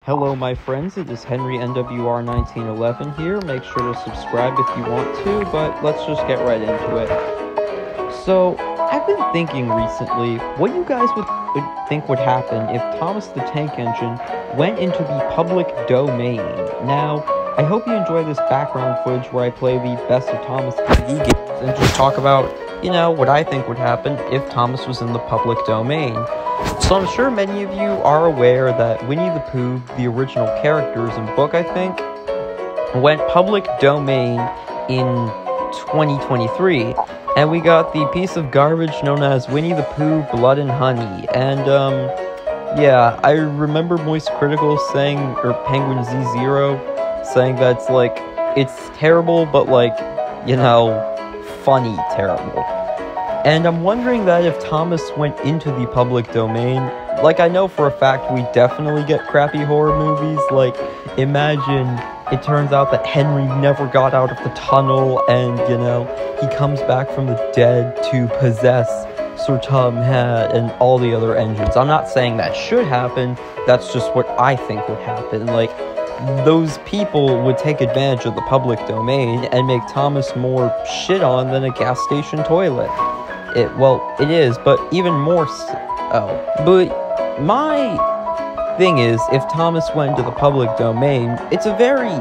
Hello my friends, it is Henry NWR1911 here. Make sure to subscribe if you want to, but let's just get right into it. So, I've been thinking recently, what you guys would think would happen if Thomas the Tank Engine went into the public domain. Now, I hope you enjoy this background footage where I play the Best of Thomas TV games and just talk about, what I think would happen if Thomas was in the public domain. So I'm sure many of you are aware that Winnie the Pooh, the original characters and book, I think, went public domain in 2023, and we got the piece of garbage known as Winnie the Pooh Blood and Honey, and, yeah, I remember Moist Critical saying, or Penguin Z0, saying that's, it's terrible, but, funny terrible. And I'm wondering that if Thomas went into the public domain, I know for a fact we definitely get crappy horror movies, imagine it turns out that Henry never got out of the tunnel and, he comes back from the dead to possess Sir Tom Hat and all the other engines. I'm not saying that should happen, that's just what I think would happen. Those people would take advantage of the public domain and make Thomas more shit on than a gas station toilet. It is, but even more But my thing is, if Thomas went into the public domain, it's a very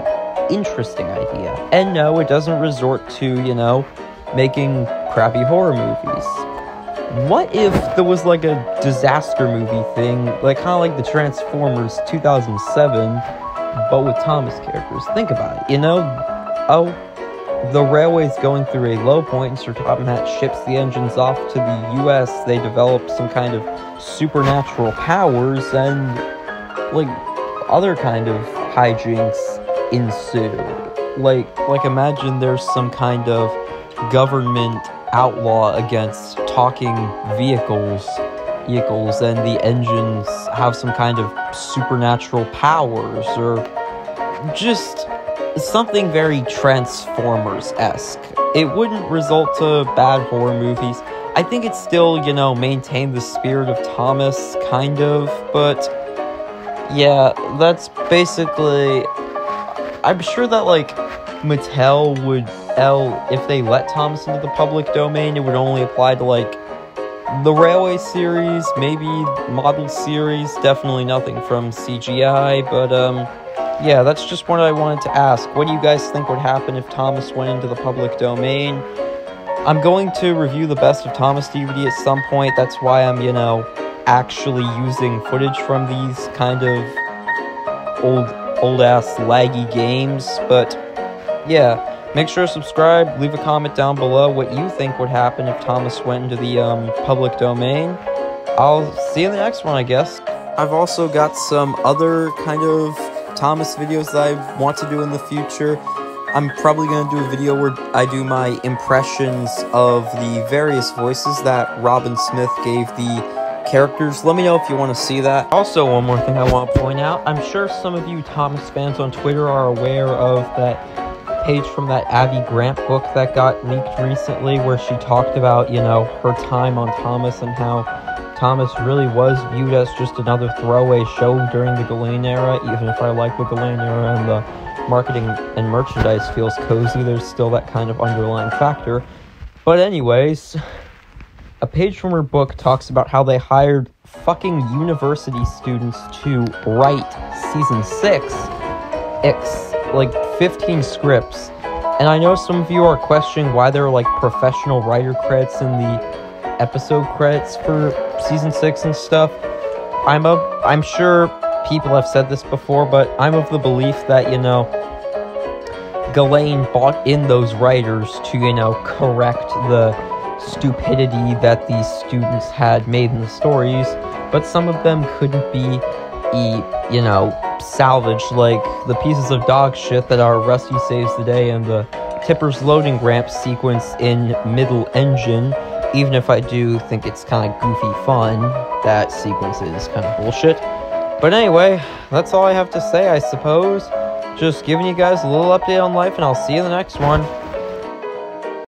interesting idea. And no, it doesn't resort to, making crappy horror movies. What if there was, a disaster movie thing, kind of like the Transformers 2007, but with Thomas characters? Think about it, the railway's going through a low point, and Sir Tom Hat ships the engines off to the US. They develop some kind of supernatural powers, and, other kind of hijinks ensue. Imagine there's some kind of government outlaw against talking vehicles, and the engines have some kind of supernatural powers, or just something very Transformers-esque. It wouldn't result to bad horror movies. I think it still, maintain the spirit of Thomas, kind of, but yeah, that's basically... I'm sure that, Mattel would, if they let Thomas into the public domain, it would only apply to, the Railway series, maybe Model series, definitely nothing from CGI, but, yeah, that's just what I wanted to ask. What do you guys think would happen if Thomas went into the public domain? I'm going to review the Best of Thomas DVD at some point. That's why I'm, actually using footage from these kind of old-ass laggy games. But, yeah, make sure to subscribe. Leave a comment down below what you think would happen if Thomas went into the public domain. I'll see you in the next one, I guess. I've also got some other kind of Thomas videos that I want to do in the future. I'm probably going to do a video where I do my impressions of the various voices that Robin Smith gave the characters. Let me know if you want to see that. Also, one more thing I want to point out. I'm sure some of you Thomas fans on Twitter are aware of that page from that Abby Grant book that got leaked recently, where she talked about, her time on Thomas and how Thomas really was viewed as just another throwaway show during the Ghislaine era. Even if I like the Ghislaine era and the marketing and merchandise feels cozy, there's still that kind of underlying factor. But anyways, a page from her book talks about how they hired fucking university students to write season 6. 15 scripts. And I know some of you are questioning why there are professional writer credits in the episode credits for season 6 and stuff. I'm sure people have said this before, but I'm of the belief that, Ghislaine bought in those writers to, correct the stupidity that these students had made in the stories, but some of them couldn't be, salvaged, like the pieces of dog shit that are Rusty Saves the Day and the Tipper's loading ramp sequence in Middle Engine. Even if I do think it's kind of goofy fun, that sequence is kind of bullshit. But anyway, that's all I have to say, I suppose. Just giving you guys a little update on life, and I'll see you in the next one.